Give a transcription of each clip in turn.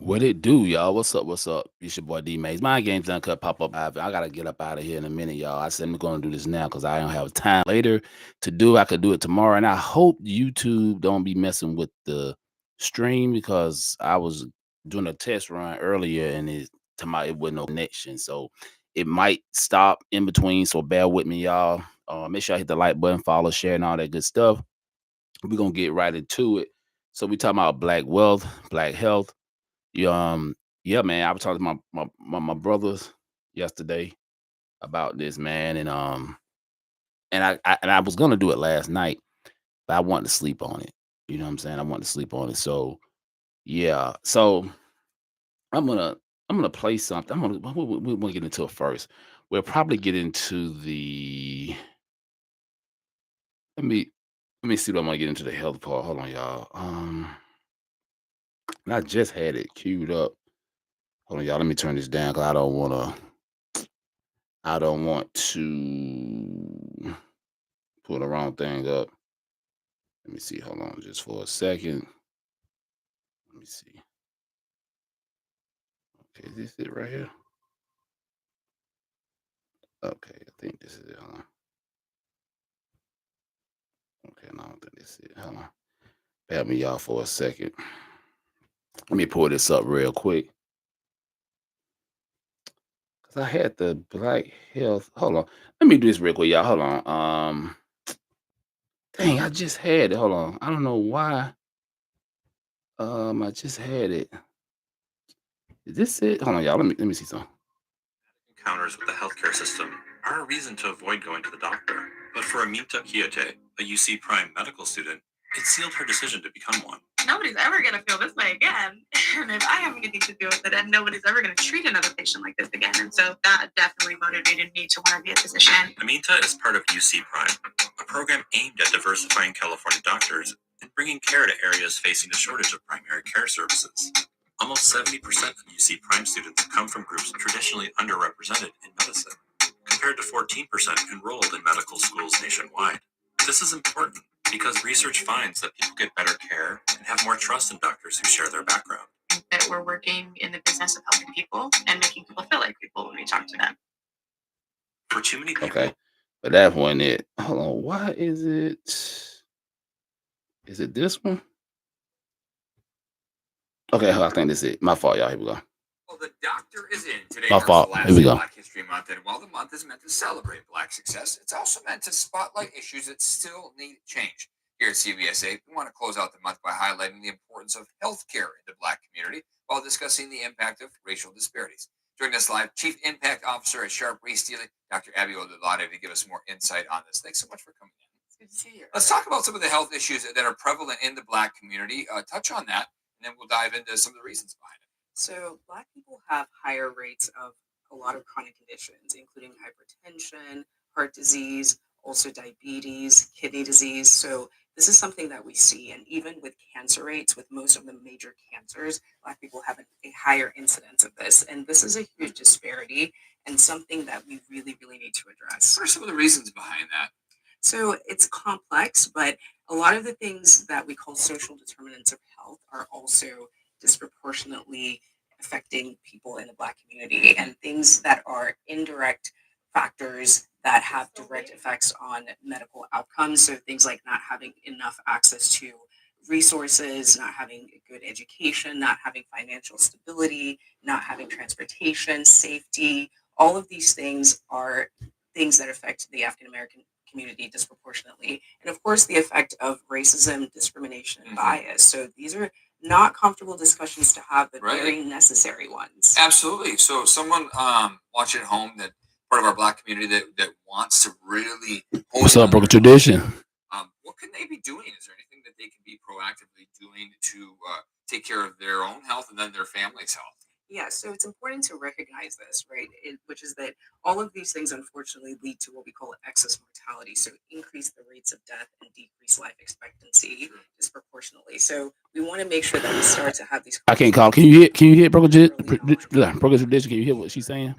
What it do, y'all? What's up? What's up? It's your boy D Maze. My game's done cut pop up. I gotta get up out of here in a minute, y'all. I said I'm gonna do this now because I don't have time later to do. I could do it tomorrow, and I hope YouTube don't be messing with the stream because I was doing a test run earlier and it wasn't no connection, so it might stop in between. So bear with me, y'all. Make sure I hit the like button, follow, share, and all that good stuff. We're gonna get right into it. So we talking about black wealth, black health. Yeah, yeah, man. I was talking to my brothers yesterday about this, man, and I was gonna do it last night, but I wanted to sleep on it. You know what I'm saying? I wanted to sleep on it. So yeah, so I'm gonna I'm gonna play something. We're gonna get into it first. We'll probably get into the let me let me see what I'm gonna get into the health part. Hold on, y'all. And I just had it queued up. Hold on, y'all. Let me turn this down because I don't want to pull the wrong thing up. Let me see. Hold on just for a second. Let me see. Okay, is this it right here? Okay, I think this is it. Hold on. Okay, no, I don't think this is it. Hold on. Bear me y'all for a second. Let me pull this up real quick. Cause I had the black health. Hold on. Let me do this real quick, y'all. Hold on. Dang, I just had it. Hold on. I don't know why. I just had it. Is this it? Hold on, y'all. Let me see something. Encounters with the healthcare system are a reason to avoid going to the doctor. But for Aminta Kiyate, a UC Prime medical student, it sealed her decision to become one. Nobody's ever going to feel this way again. And if I have anything to do with it, then nobody's ever going to treat another patient like this again. And so that definitely motivated me to want to be a physician. Aminta is part of UC Prime, a program aimed at diversifying California doctors and bringing care to areas facing a shortage of primary care services. Almost 70% of UC Prime students come from groups traditionally underrepresented in medicine, compared to 14% enrolled in medical schools nationwide. This is important because research finds that people get better care and have more trust in doctors who share their background. That we're working in the business of helping people and making people feel like people when we talk to them. For too many people. Okay. But that wasn't it. Hold on. Why is it? Is it this one? Okay, I think this is it. My fault, y'all. Here we go. Well, the doctor is in. Today My marks fault. the last Here we day of go. Black History Month, and while the month is meant to celebrate Black success, it's also meant to spotlight issues that still need change. Here at CBSA, we want to close out the month by highlighting the importance of healthcare in the Black community while discussing the impact of racial disparities. Joining us live, Chief Impact Officer at Sharp Ray Steely, Dr. Abby Odelade, to give us more insight on this. Thanks so much for coming in. It's good to see you. Let's talk about some of the health issues that are prevalent in the Black community. Touch on that, and then we'll dive into some of the reasons behind it. So, Black people have higher rates of a lot of chronic conditions, including hypertension, heart disease, also diabetes, kidney disease. So, this is something that we see. And even with cancer rates, with most of the major cancers, Black people have a higher incidence of this. And this is a huge disparity and something that we really, really need to address. What are some of the reasons behind that? So, it's complex, but a lot of the things that we call social determinants of health are also disproportionately affecting people in the Black community, and things that are indirect factors that have direct effects on medical outcomes. So things like not having enough access to resources, not having a good education, not having financial stability, not having transportation, safety. All of these things are things that affect the African American community disproportionately. And of course, the effect of racism, discrimination, and bias. So these are not comfortable discussions to have, but very necessary ones. Absolutely. So someone watching at home that part of our Black community that wants to really What's up, Broken Tradition? What can they be doing? Is there anything that they can be proactively doing to take care of their own health and then their family's health? Yeah, so it's important to recognize this, right? Which is that all of these things unfortunately lead to what we call excess mortality. So increase the rates of death and decrease life expectancy disproportionately. So we want to make sure that we start to have these. I can't call. Can you hear Broken Tradition? Can you hear what she's saying?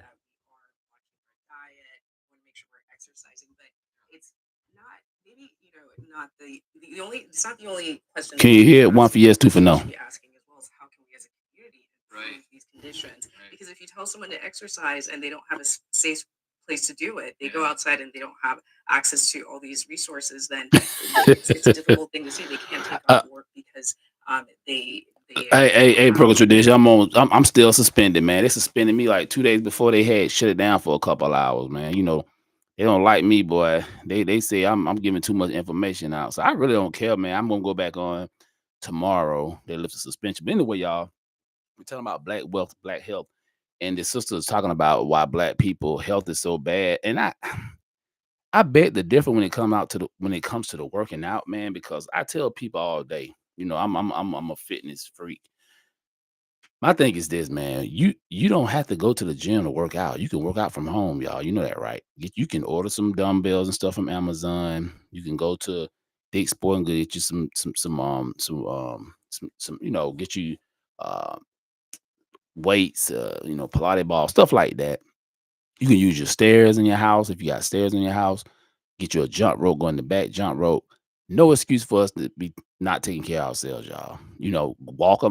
It's not the only question. Can you hear it? One for yes, two for no. Asking as well as how can we as a community tell someone to exercise and they don't have a safe place to do it, they go outside and they don't have access to all these resources, then it's a difficult thing to say. They can't take off work because they Hey, Pro Tradition, I'm still suspended, man. They suspended me like 2 days before they had shut it down for a couple hours, man. You know, they don't like me, boy. They say I'm giving too much information out. So I really don't care, man. I'm gonna go back on tomorrow. They lift the suspension. But anyway, y'all, we're talking about black wealth, black health. And the sister is talking about why black people health is so bad. And I bet the difference when it comes to the working out, man, because I tell people all day, you know, I'm a fitness freak. My thing is this, man. You don't have to go to the gym to work out. You can work out from home, y'all. You know that, right? You can order some dumbbells and stuff from Amazon. You can go to Dick's Sporting Goods, get you some you know, get you weights, you know, Pilates ball, stuff like that. You can use your stairs in your house if you got stairs in your house. Get you a jump rope, go in the back, jump rope. No excuse for us to be not taking care of ourselves, y'all. You know, walk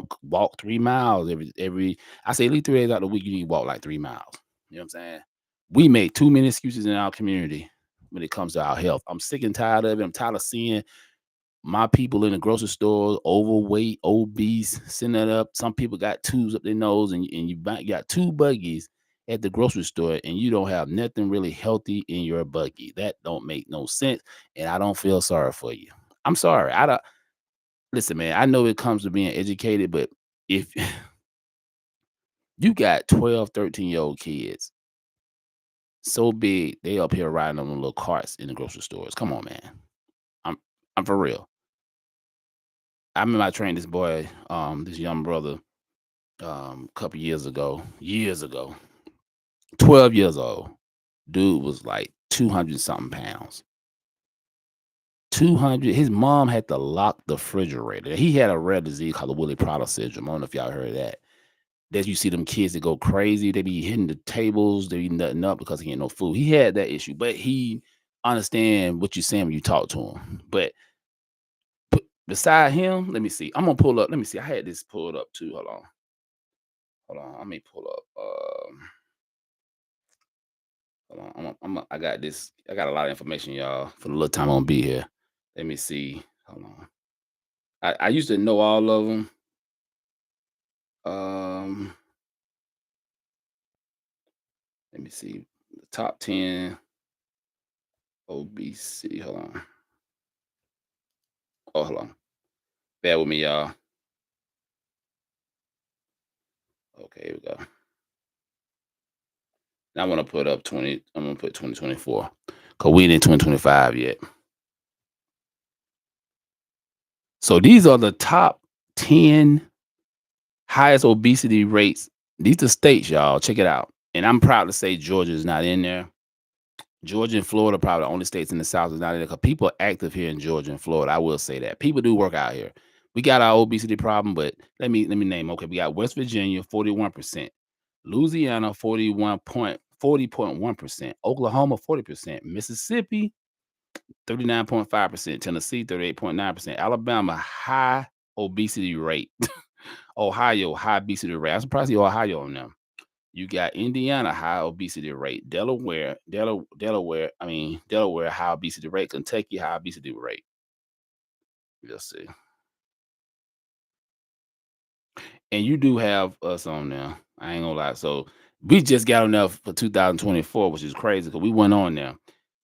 3 miles every. I say at least 3 days out of the week. You need to walk like 3 miles. You know what I'm saying? We make too many excuses in our community when it comes to our health. I'm sick and tired of it. I'm tired of seeing my people in the grocery store overweight, obese, sitting that up. Some people got tubes up their nose, and you got 2 buggies at the grocery store, and you don't have nothing really healthy in your buggy. That don't make no sense, and I don't feel sorry for you. I'm sorry. I don't listen, man. I know it comes to being educated, but if you got 12, 13-year-old kids so big, they up here riding on them little carts in the grocery stores. Come on, man. I'm for real. I remember I trained this boy, this young brother, a couple years ago, 12 years old. Dude was like 200 something pounds. 200. His mom had to lock the refrigerator. He had a rare disease called the Willie Prada syndrome. I don't know if y'all heard of that. That you see them kids that go crazy. They be hitting the tables. They be nutting up because he ain't no food. He had that issue, but he understand what you're saying when you talk to him. But beside him, let me see. I'm gonna pull up. Let me see. I had this pulled up too. Hold on. Let me pull up. Hold on. I got this. I got a lot of information, y'all, for the little time I'm gonna be here. Let me see. Hold on. I used to know all of them. Let me see. The top 10 obesity. Hold on. Oh, hold on. Bear with me, y'all. Okay, here we go. Now I want to put up 20. I'm gonna put 2024 because we ain't in 2025 yet. So these are the top 10 highest obesity rates. These are states, y'all. Check it out. And I'm proud to say Georgia is not in there. Georgia and Florida probably the only states in the South is not in there because people are active here in Georgia and Florida. I will say that. People do work out here. We got our obesity problem, but let me name. Okay, we got West Virginia, 41%. Louisiana, 40.1%. Oklahoma, 40%. Mississippi, 39.5%. Tennessee, 38.9%. Alabama, high obesity rate. Ohio, high obesity rate. I'm surprised you Ohio on them. You got Indiana, high obesity rate. Delaware, high obesity rate. Kentucky, high obesity rate. Let's see. And you do have us on there. I ain't gonna lie. So we just got enough for 2024, which is crazy because we went on there.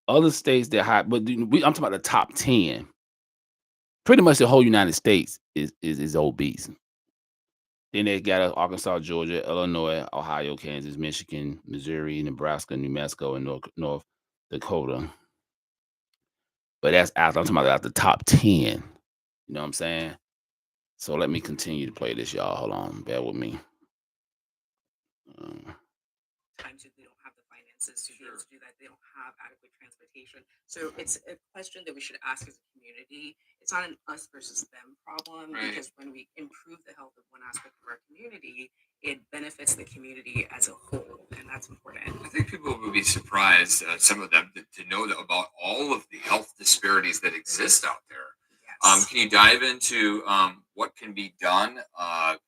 Other states that high, but I'm talking about the top 10. Pretty much the whole United States is obese. Then they got Arkansas, Georgia, Illinois, Ohio, Kansas, Michigan, Missouri, Nebraska, New Mexico, and North Dakota. But that's after I'm talking about the top 10. You know what I'm saying? So let me continue to play this, y'all. Hold on, bear with me. Times they don't have the finances to be able to do that. They don't have adequate transportation. So it's a question that we should ask as a community. It's not an us versus them problem, right? Because when we improve the health of one aspect of our community, it benefits the community as a whole, and that's important. I think people would be surprised, some of them, to know that about all of the health disparities that exist out there. Yes. Can you dive into what can be done?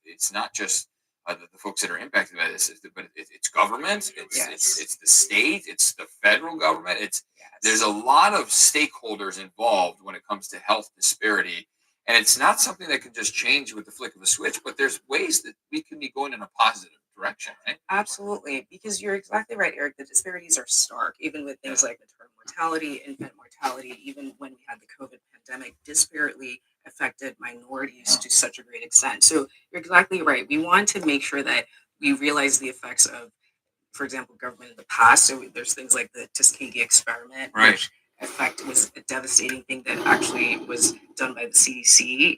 It's not just the folks that are impacted by this, but it's government, it's the state, it's the federal government. There's a lot of stakeholders involved when it comes to health disparity, and it's not something that can just change with the flick of a switch. But there's ways that we can be going in a positive direction, right? Absolutely, because you're exactly right, Eric. The disparities are stark, even with things like maternal mortality, infant mortality. Even when we had the COVID pandemic, disparately affected minorities to such a great extent. So you're exactly right. We want to make sure that we realize the effects of, for example, government in the past. So there's things like the Tuskegee experiment, which was a devastating thing that actually was done by the CDC.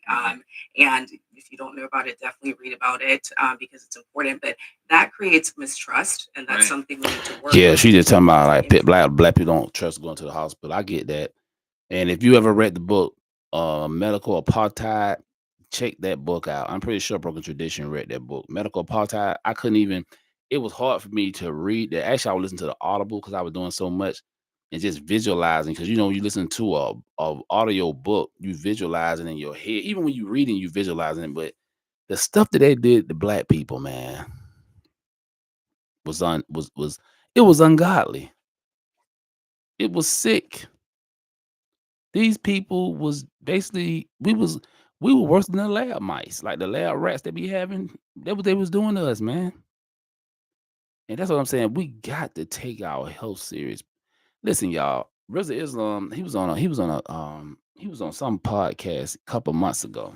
And if you don't know about it, definitely read about it because it's important. But that creates mistrust, and that's something we need to work. Yeah, she just talking about like black people don't trust going to the hospital. I get that. And if you ever read the book, Medical Apartheid, check that book out. I'm pretty sure Broken Tradition read that book, Medical Apartheid. I couldn't even. It was hard for me to read that. Actually, I would listen to the Audible because I was doing so much and just visualizing. Because you listen to a audio book, you visualizing in your head. Even when you reading, you visualizing it. But the stuff that they did to black people, man, was ungodly. It was sick. These people was basically we were worse than the lab mice, like the lab rats that be having. That what they was doing to us, man. And that's what I'm saying. We got to take our health serious. Listen, y'all. Rizza Islam, he was on some podcast a couple months ago.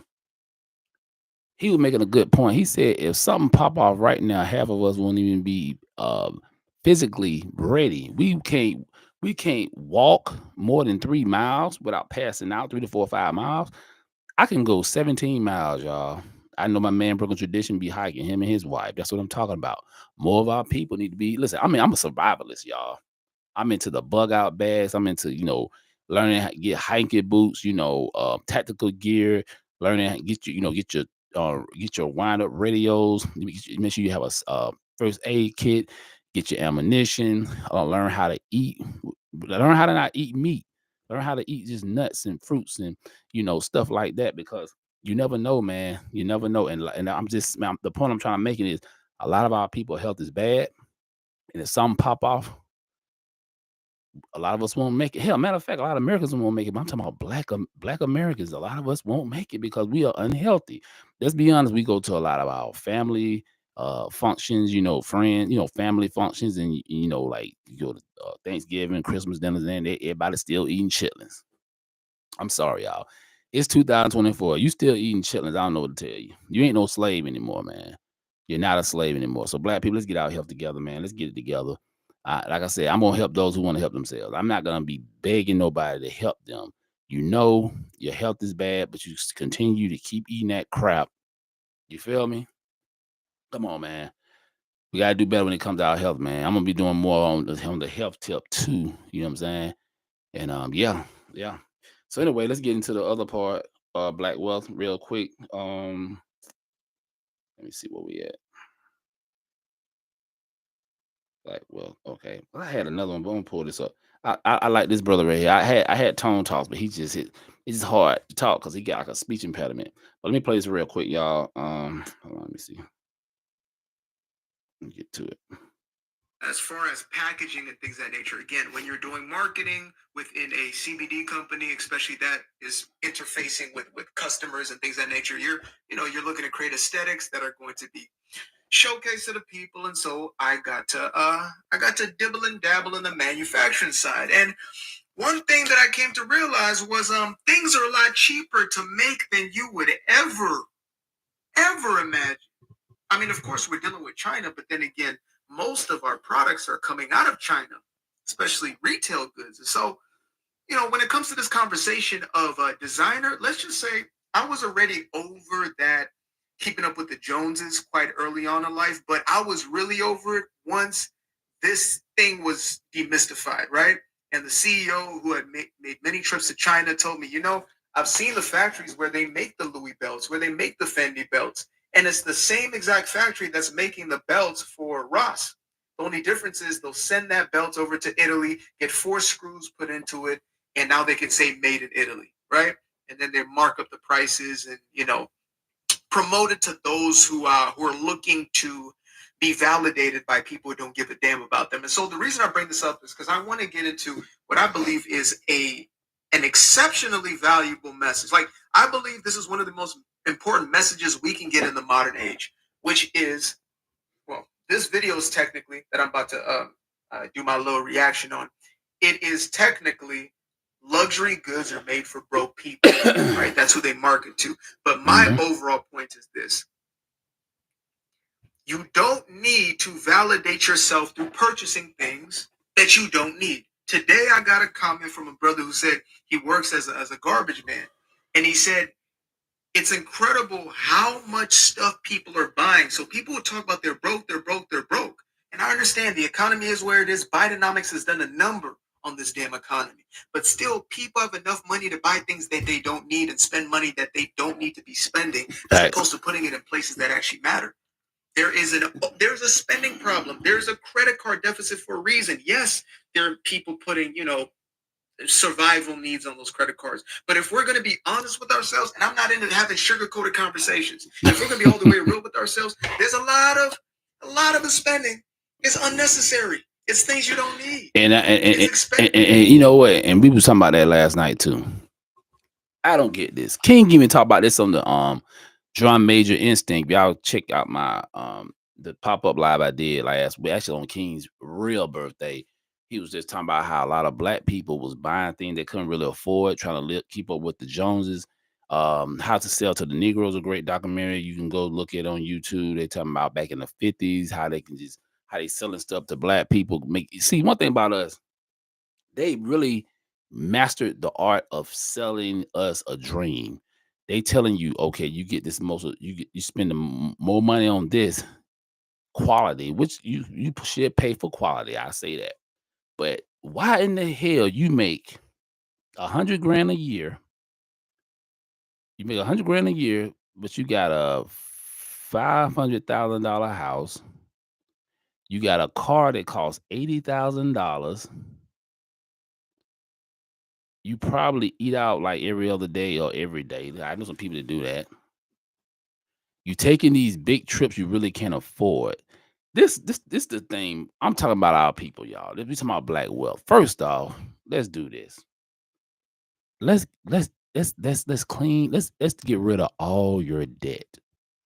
He was making a good point. He said if something pop off right now, half of us won't even be physically ready. We can't walk more than 3 miles without passing out, 3 to 4 or 5 miles. I can go 17 miles, y'all. I know my man Broken Tradition be hiking, him and his wife. That's what I'm talking about. More of our people need to be, listen, I mean, I'm a survivalist, y'all. I'm into the bug out bags. I'm into, learning how to get hiking boots, tactical gear, learning how to get your wind up radios. Make sure you have a first aid kit, get your ammunition, learn how to eat, learn how to not eat meat, learn how to eat just nuts and fruits and, stuff like that, because you never know, man. You never know. And the point I'm trying to make it is a lot of our people's health is bad. And if something pop off, a lot of us won't make it. Hell, matter of fact, a lot of Americans won't make it. But I'm talking about black Americans. A lot of us won't make it because we are unhealthy. Let's be honest. We go to a lot of our family functions, friends, family functions, and like you go to Thanksgiving, Christmas dinners, and everybody's still eating chitlins. I'm sorry, y'all. It's 2024. You still eating chitlins? I don't know what to tell you. You ain't no slave anymore, man. You're not a slave anymore. So black people, let's get our health together, man. Let's get it together. Like I said, I'm gonna help those who want to help themselves. I'm not gonna be begging nobody to help them. Your health is bad, but you continue to keep eating that crap. You feel me? Come on, man. We gotta do better when it comes to our health, man. I'm gonna be doing more on the health tip too. You know what I'm saying? And yeah. So anyway, let's get into the other part, Black Wealth, real quick. Let me see where we at. Black Wealth, okay. Well, I had another one, but I'm gonna pull this up. I like this brother right here. I had tone talks, but it's just hard to talk because he got like a speech impediment. But let me play this real quick, y'all. Hold on, let me see. Let me get to it. As far as packaging and things of that nature, again, when you're doing marketing within a CBD company, especially that is interfacing with customers and things of that nature, you're looking to create aesthetics that are going to be showcased to the people. And so I got to dibble and dabble in the manufacturing side. And one thing that I came to realize was things are a lot cheaper to make than you would ever imagine. I mean, of course, we're dealing with China, but then again, most of our products are coming out of China, especially retail goods. And so, when it comes to this conversation of designer, let's just say I was already over that keeping up with the Joneses quite early on in life, but I was really over it once this thing was demystified, right? And the CEO who had made many trips to China told me, I've seen the factories where they make the Louis belts, where they make the Fendi belts. And it's the same exact factory that's making the belts for Ross. The only difference is they'll send that belt over to Italy, get 4 screws put into it, and now they can say made in Italy, right? And then they mark up the prices and, promoted to those who are looking to be validated by people who don't give a damn about them. And so the reason I bring this up is because I want to get into what I believe is an exceptionally valuable message. Like, I believe this is one of the most important messages we can get in the modern age, which is, well, this video is technically that I'm about to do my little reaction on. It is technically luxury goods are made for broke people, right? That's who they market to. But my overall point is this. You don't need to validate yourself through purchasing things that you don't need. Today, I got a comment from a brother who said he works as a garbage man. And he said, it's incredible how much stuff people are buying. So people will talk about they're broke, they're broke, they're broke. And I understand the economy is where it is. Bidenomics has done a number on this damn economy. But still, people have enough money to buy things that they don't need and spend money that they don't need to be spending, as opposed to putting it in places that actually matter. There's a spending problem. There's a credit card deficit for a reason. Yes, there are people putting, survival needs on those credit cards. But if we're going to be honest with ourselves, and I'm not into having sugar-coated conversations, if we're going to be all the way real with ourselves, there's a lot of the spending is unnecessary. It's things you don't need. And you know what? And we was talking about that last night too. I don't get this. King even talked about this on the Drum Major Instinct. Y'all check out my the pop-up live I did last week, actually on King's real birthday. He was just talking about how a lot of black people was buying things they couldn't really afford, trying to keep up with the Joneses. How to Sell to the Negroes, a great documentary. You can go look at it on YouTube. They talking about back in the 50s, how they selling stuff to black people. See, one thing about us, they really mastered the art of selling us a dream. They telling you, okay, you get this you spend more money on this quality, which you should pay for quality. I say that. But why in the hell you make $100 grand a year? You make $100 grand a year, but you got a $500,000 house. You got a car that costs $80,000. You probably eat out like every other day or every day. I know some people that do that. You taking these big trips you really can't afford. This the thing. I'm talking about our people, y'all. We talking about black wealth. First off, let's do this. Let's clean. Let's get rid of all your debt.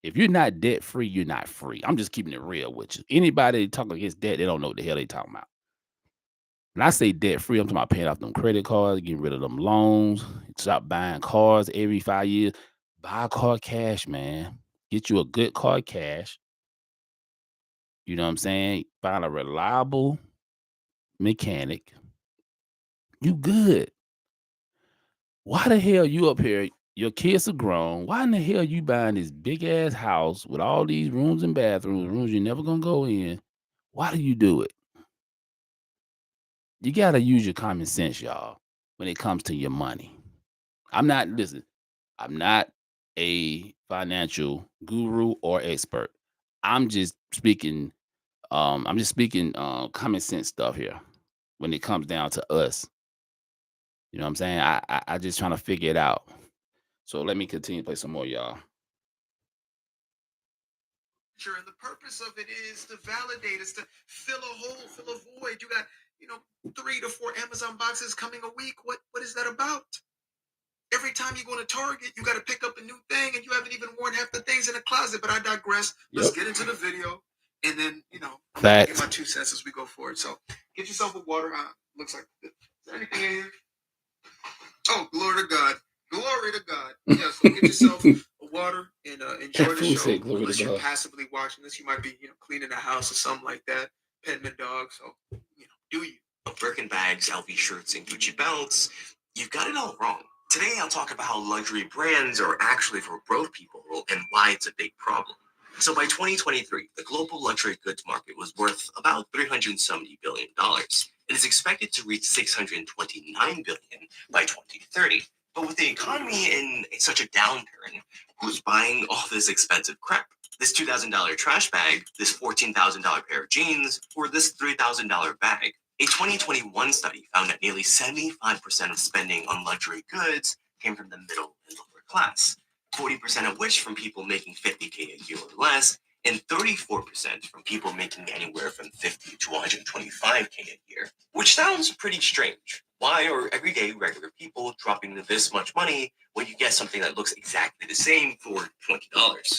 If you're not debt free, you're not free. I'm just keeping it real with you. Anybody talking against debt, they don't know what the hell they talking about. When I say debt free, I'm talking about paying off them credit cards, getting rid of them loans, stop buying cars every 5 years. Buy a car cash, man. Get you a good car cash. You know what I'm saying? Find a reliable mechanic. You good. Why the hell you up here? Your kids are grown. Why in the hell you buying this big ass house with all these rooms and bathrooms, rooms you're never gonna go in? Why do you do it? You gotta use your common sense, y'all, when it comes to your money. I'm not a financial guru or expert. I'm just speaking common sense stuff here when it comes down to us. You know what I'm saying? I just trying to figure it out. So let me continue to play some more, y'all. Sure, and the purpose of it is to validate, is to fill a hole, fill a void. You got, 3 to 4 Amazon boxes coming a week. What is that about? Every time you go to Target, you got to pick up a new thing, and you haven't even worn half the things in the closet. But I digress. Let's get into the video, and then I'm gonna get my 2 cents as we go forward. So get yourself a water. Looks like is there anything in here? Oh, glory to God! Glory to God! Yeah, so get yourself a water and enjoy the show. Unless you're passively watching this, you might be cleaning the house or something like that, petting the dog. So do you? Birkin bags, LV shirts, and Gucci belts. You've got it all wrong. Today, I'll talk about how luxury brands are actually for broke people and why it's a big problem. So by 2023, the global luxury goods market was worth about $370 billion. It is expected to reach $629 billion by 2030. But with the economy in such a downturn, who's buying all this expensive crap? This $2,000 trash bag, this $14,000 pair of jeans, or this $3,000 bag? A 2021 study found that nearly 75% of spending on luxury goods came from the middle and lower class. 40% of which from people making 50K a year or less, and 34% from people making anywhere from 50 to 125K a year. Which sounds pretty strange. Why are everyday regular people dropping this much money when you get something that looks exactly the same for $20?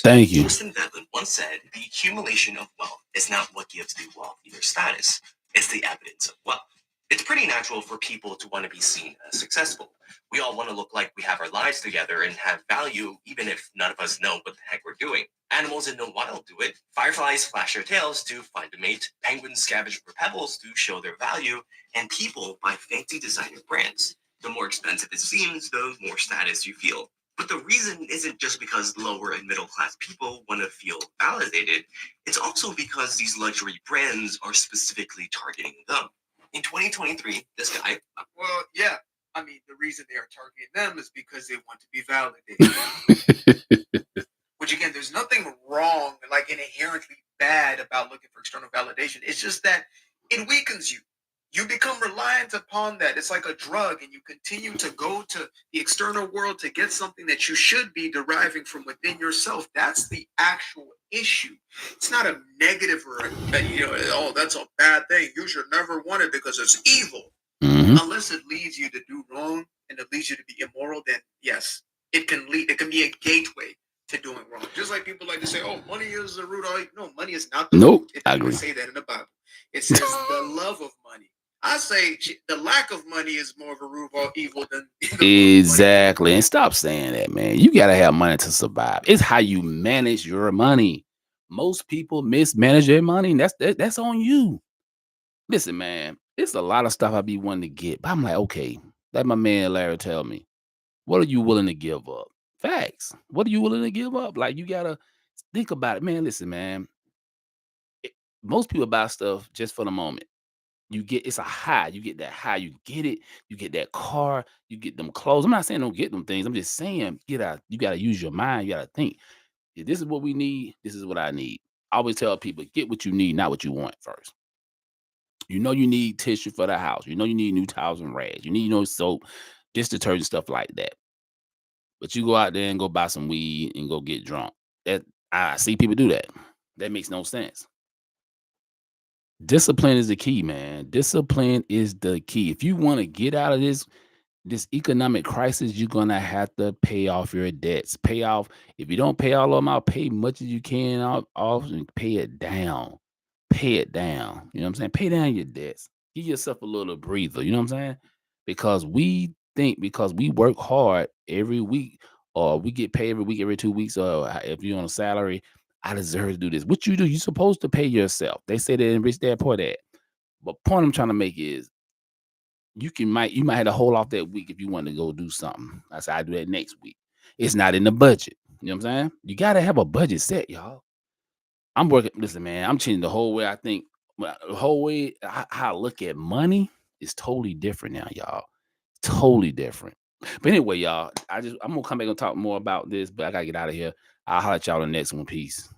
Thank you. Tristan Veblen once said, the accumulation of wealth is not what gives the wealthy their status, it's the evidence of wealth. It's pretty natural for people to want to be seen as successful. We all want to look like we have our lives together and have value, even if none of us know what the heck we're doing. Animals in the wild do it. Fireflies flash their tails to find a mate. Penguins scavenge for pebbles to show their value. And people buy fancy designer brands. The more expensive it seems, the more status you feel. But the reason isn't just because lower and middle class people want to feel validated. It's also because these luxury brands are specifically targeting them. In 2023, this guy. Well, yeah. I mean, the reason they are targeting them is because they want to be validated. Which again, there's nothing wrong, like inherently bad about looking for external validation. It's just that it weakens you. You become reliant upon that. It's like a drug, and you continue to go to the external world to get something that you should be deriving from within yourself. That's the actual issue. It's not a negative or oh, that's a bad thing. You should never want it because it's evil. Mm-hmm. Unless it leads you to do wrong and it leads you to be immoral, then yes, it can lead. It can be a gateway to doing wrong. Just like people like to say, "Oh, money is the root of all." No, money is not the root. It doesn't say that in the Bible. It says the love of money. I say the lack of money is more of a root of all evil than exactly. And stop saying that, man. You gotta have money to survive. It's how you manage your money. Most people mismanage their money, and that's on you. Listen, man, it's a lot of stuff I be wanting to get, but I'm like, okay, like my man Larry tell me, what are you willing to give up? Facts. What are you willing to give up? Like, you gotta think about it, man. Listen, man. Most people buy stuff just for the moment. It's a high. You get that high. You get it. You get that car. You get them clothes. I'm not saying don't get them things. I'm just saying you gotta use your mind. You gotta think. If this is what we need, this is what I need. I always tell people, get what you need, not what you want first. You know you need tissue for the house. You know you need new towels and rags. You need soap, dish detergent, stuff like that. But you go out there and go buy some weed and go get drunk. I see people do that. That makes no sense. Discipline is the key, man. Discipline is the key. If you want to get out of this economic crisis, you're gonna have to pay off your debts. Pay off. If you don't pay all of them out, pay much as you can off and pay it down. Pay it down. You know what I'm saying? Pay down your debts. Give yourself a little breather. You know what I'm saying? Because we work hard every week, or we get paid every week, every 2 weeks, or if you're on a salary, I deserve to do this. What you do, you're supposed to pay yourself. They say that in Rich Dad Poor Dad. But point I'm trying to make is you might have to hold off that week if you want to go do something. I said I do that next week. It's not in the budget. You know what I'm saying? You gotta have a budget set, y'all. I'm working. Listen, man, I'm changing the whole way I think. The whole way how I look at money is totally different now, y'all. Totally different. But anyway, y'all, I'm gonna come back and talk more about this, but I gotta get out of here. I'll holler at y'all in the next one. Peace.